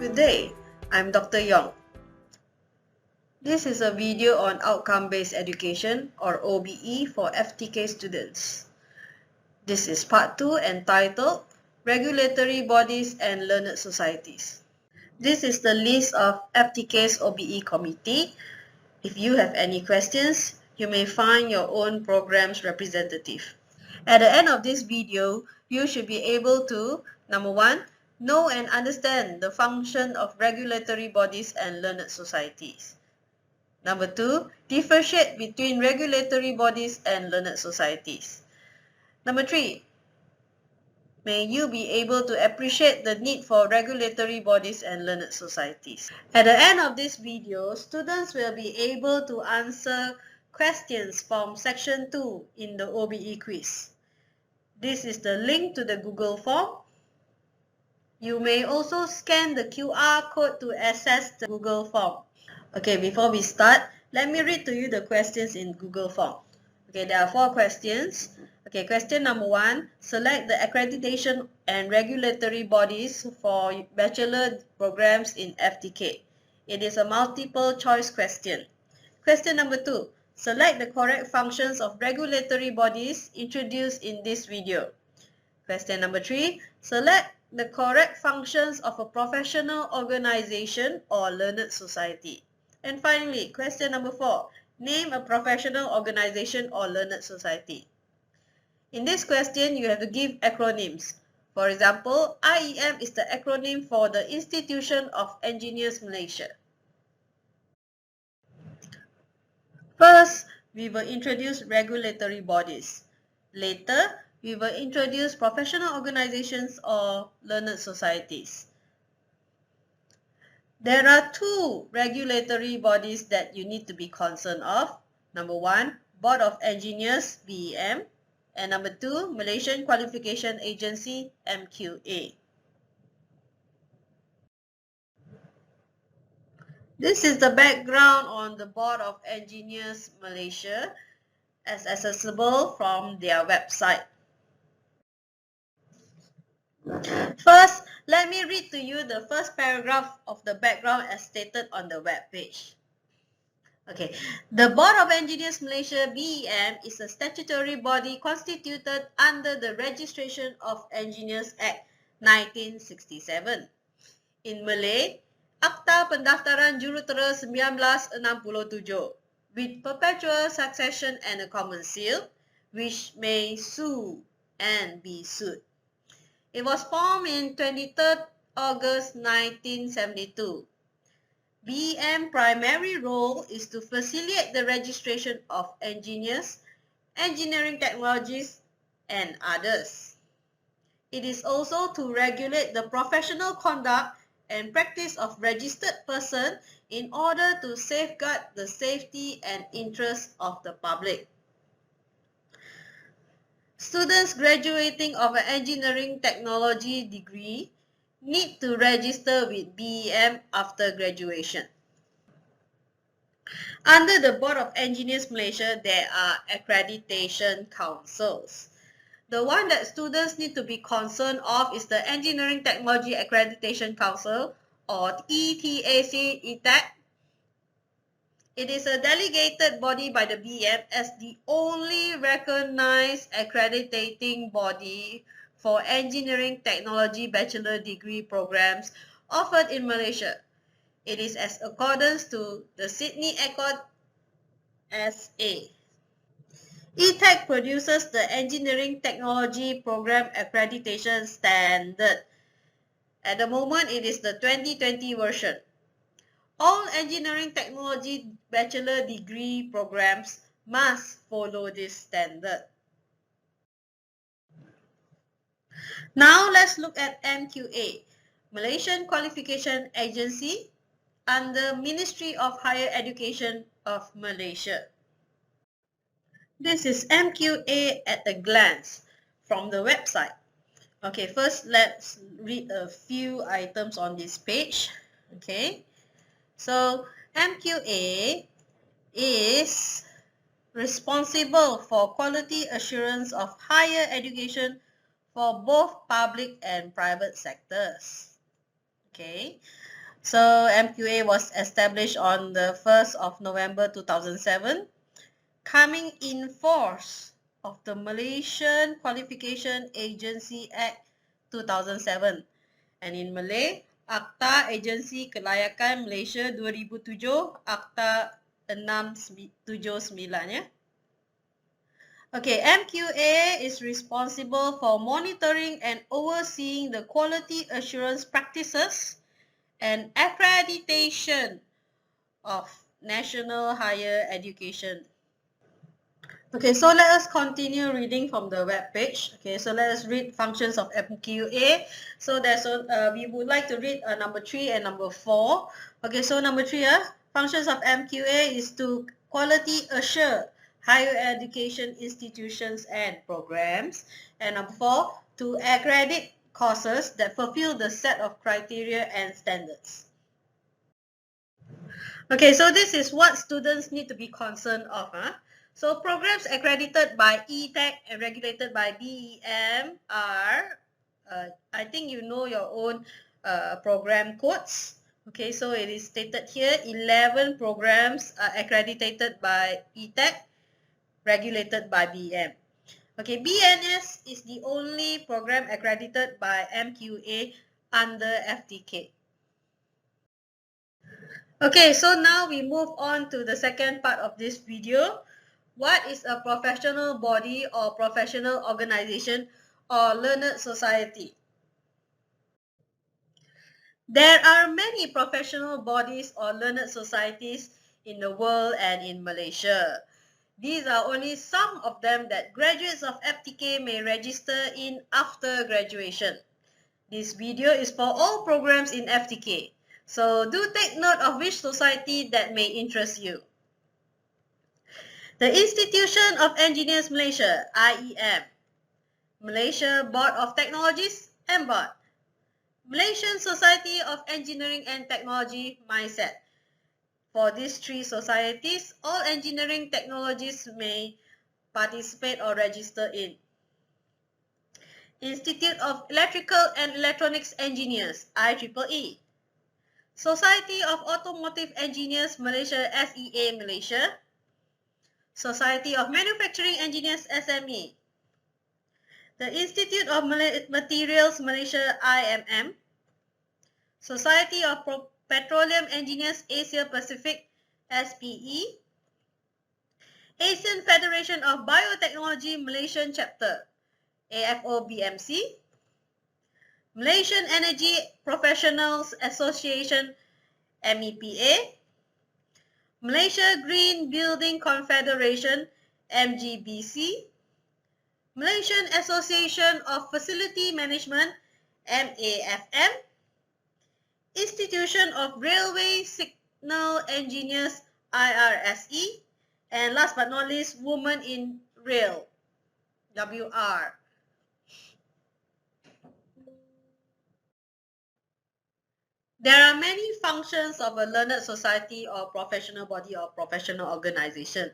Good day, I'm Dr. Yong. This is a video on outcome-based education or OBE for FTK students. This is part 2 entitled Regulatory Bodies and Learned Societies. This is the list of FTK's OBE committee. If you have any questions, you may find your own program's representative. At the end of this video, you should be able to, number 1, know and understand the function of regulatory bodies and learned societies. Number 2, differentiate between regulatory bodies and learned societies. Number 3, may you be able to appreciate the need for regulatory bodies and learned societies. At the end of this video, students will be able to answer questions from section 2 in the OBE quiz. This is the link to the Google form. You may also scan the QR code to access the Google form. Okay, before we start, let me read to you the questions in Google form. Okay, there are 4 questions. Okay, question number 1, select the accreditation and regulatory bodies for bachelor programs in FTK. It is a multiple choice question. Question number 2, select the correct functions of regulatory bodies introduced in this video. Question number 3, select the correct functions of a professional organization or learned society. And finally, question number 4, name a professional organization or learned society. In this question, you have to give acronyms. For example, IEM is the acronym for the Institution of Engineers Malaysia. First, we will introduce regulatory bodies. Later, we will introduce professional organizations or learned societies. There are 2 regulatory bodies that you need to be concerned of. Number 1, Board of Engineers, BEM. And number 2, Malaysian Qualification Agency, MQA. This is the background on the Board of Engineers Malaysia as accessible from their website. First, let me read to you the first paragraph of the background as stated on the web page. Okay, the Board of Engineers Malaysia BEM is a statutory body constituted under the Registration of Engineers Act 1967. In Malay, Akta Pendaftaran Jurutera 1967 with perpetual succession and a common seal, which may sue and be sued. It was formed in 23rd August 1972. BEM primary role is to facilitate the registration of engineers, engineering technologies, and others. It is also to regulate the professional conduct and practice of registered person in order to safeguard the safety and interests of the public. Students graduating of an engineering technology degree need to register with BEM after graduation. Under the Board of Engineers Malaysia, there are accreditation councils. The one that students need to be concerned of is the Engineering Technology Accreditation Council, or ETAC ETAC. It is a delegated body by the BEM as the only recognized accrediting body for engineering technology bachelor degree programs offered in Malaysia. It is as accordance to the Sydney Accord SA. ETAC produces the Engineering Technology Program Accreditation Standard. At the moment, it is the 2020 version. All engineering technology bachelor degree programs must follow this standard. Now let's look at MQA, Malaysian Qualification Agency, under Ministry of Higher Education of Malaysia. This is MQA at a glance from the website. Okay, first let's read a few items on this page. Okay. So, MQA is responsible for quality assurance of higher education for both public and private sectors. Okay, so MQA was established on the 1st of November 2007, coming in force of the Malaysian Qualification Agency Act 2007, and in Malay, Akta Agensi Kelayakan Malaysia 2007, Akta 679 ya. Okay, MQA is responsible for monitoring and overseeing the quality assurance practices and accreditation of national higher education. Okay, so let us continue reading from the web page. Okay, so let us read functions of MQA. So we would like to read number 3 and number 4. Okay, so number 3, functions of MQA is to quality assure higher education institutions and programs. And number 4, to accredit courses that fulfill the set of criteria and standards. Okay, so this is what students need to be concerned of. So programs accredited by ETAC and regulated by BEM are, I think you know your own program codes. Okay, so it is stated here, 11 programs are accredited by ETAC, regulated by BEM. Okay, BNS is the only program accredited by MQA under FTK. Okay, so now we move on to the second part of this video. What is a professional body or professional organization or learned society? There are many professional bodies or learned societies in the world and in Malaysia. These are only some of them that graduates of FTK may register in after graduation. This video is for all programs in FTK. So do take note of which society that may interest you. The Institution of Engineers Malaysia, IEM. Malaysia Board of Technologies, MBOT. Malaysian Society of Engineering and Technology, MISET. For these three societies, all engineering technologies may participate or register in. Institute of Electrical and Electronics Engineers, IEEE. Society of Automotive Engineers Malaysia, SEA Malaysia. Society of Manufacturing Engineers, SME. The Institute of Materials Malaysia, IMM. Society of Petroleum Engineers Asia Pacific, SPE. Asian Federation of Biotechnology Malaysian Chapter, AFO-BMC. Malaysian Energy Professionals Association, MEPA. Malaysia Green Building Confederation, MGBC. Malaysian Association of Facility Management, MAFM. Institution of Railway Signal Engineers, IRSE. And last but not least, Women in Rail, WR. There are many functions of a learned society or professional body or professional organization.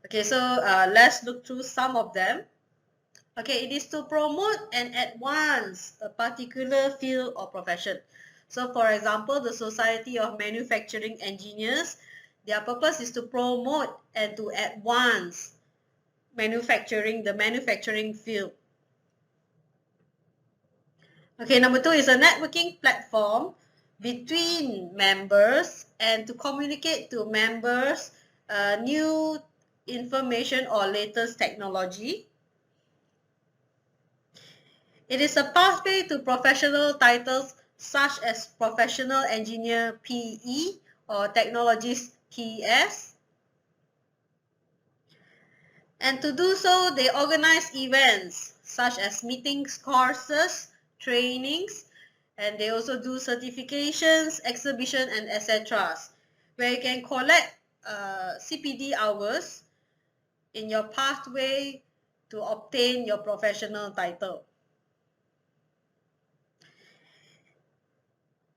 Okay, so let's look through some of them. Okay, it is to promote and advance a particular field or profession. So for example, the Society of Manufacturing Engineers, their purpose is to promote and to advance the manufacturing field. Okay, number 2 is a networking platform between members and to communicate to members new information or latest technology. It is a pathway to professional titles such as Professional Engineer, PE, or Technologist, TS. And to do so, they organize events such as meetings, courses, trainings, and they also do certifications, exhibition, and etc. where you can collect CPD hours in your pathway to obtain your professional title.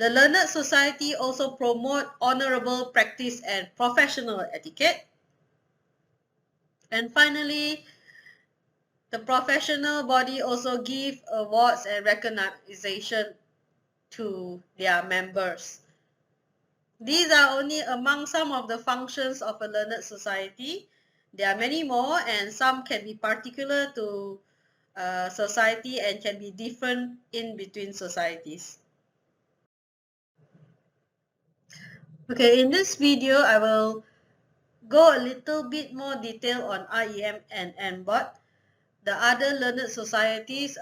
The Learned Society also promote honorable practice and professional etiquette. And finally, the professional body also give awards and recognition to their members. These are only among some of the functions of a learned society. There are many more, and some can be particular to society and can be different in between societies. Okay, in this video, I will go a little bit more detail on IEM and MBOT. The other learned societies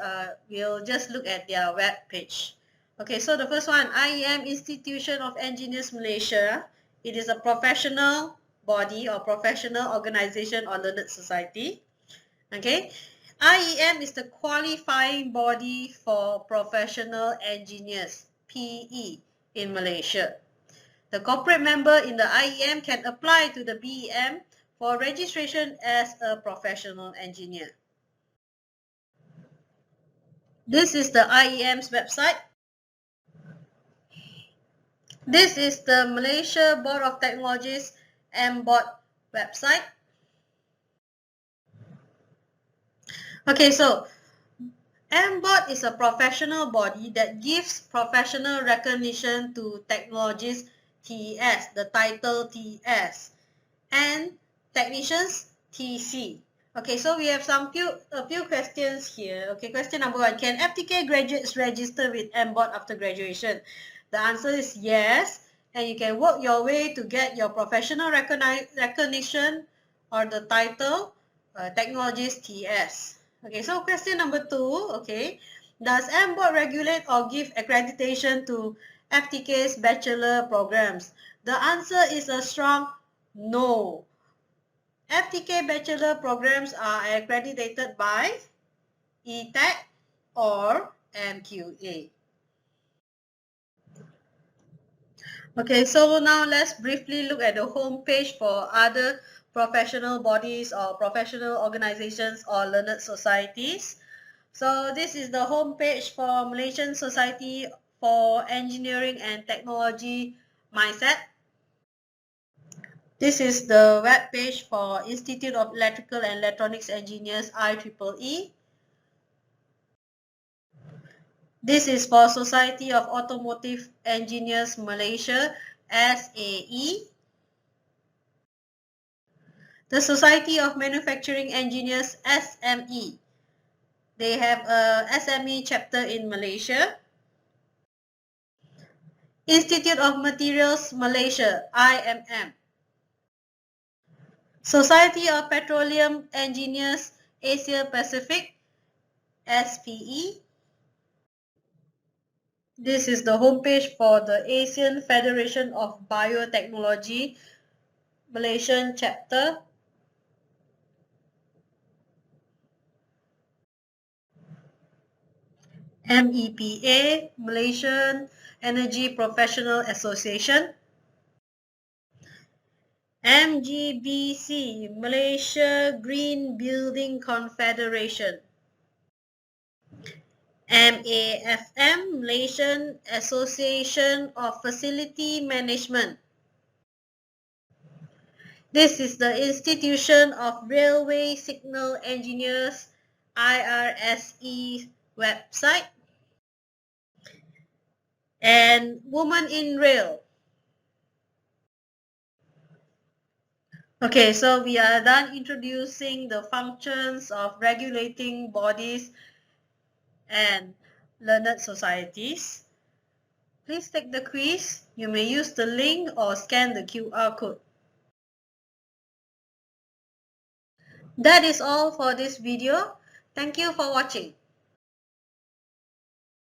will just look at their web page. Okay, so the first one, IEM, Institution of Engineers Malaysia. It is a professional body or professional organization or learned society. Okay, IEM is the qualifying body for professional engineers, PE, in Malaysia. The corporate member in the IEM can apply to the BEM for registration as a professional engineer. This is the IEM's website. This is the Malaysia Board of Technologies MBOT website. Okay, so MBOT is a professional body that gives professional recognition to technologists TES, the title TS, and technicians TC. Okay, so we have a few questions here. Okay, question number 1. Can FTK graduates register with MBOT after graduation? The answer is yes, and you can work your way to get your professional recognition or the title technologist TS. Okay, so question number 2. Okay, does MBOT regulate or give accreditation to FTK's bachelor programs? The answer is a strong no. FTK bachelor programs are accredited by ETAC or MQA. Okay, so now let's briefly look at the home page for other professional bodies or professional organizations or learned societies. So this is the home page for Malaysian Society for Engineering and Technology, MySET. This is the web page for Institute of Electrical and Electronics Engineers, IEEE. This is for Society of Automotive Engineers Malaysia, SAE. The Society of Manufacturing Engineers, SME. They have a SME chapter in Malaysia. Institute of Materials Malaysia, IMM. Society of Petroleum Engineers Asia Pacific, SPE. This is the homepage for the Asian Federation of Biotechnology Malaysian chapter. MEPA, Malaysian Energy Professional Association. MGBC, Malaysia Green Building Confederation. MAFM, Malaysian Association of Facility Management. This is the Institution of Railway Signal Engineers, IRSE website. And Women in Rail. Okay, so we are done introducing the functions of regulating bodies and learned societies. Please take the quiz. You may use the link or scan the QR code. That is all for this video. Thank you for watching.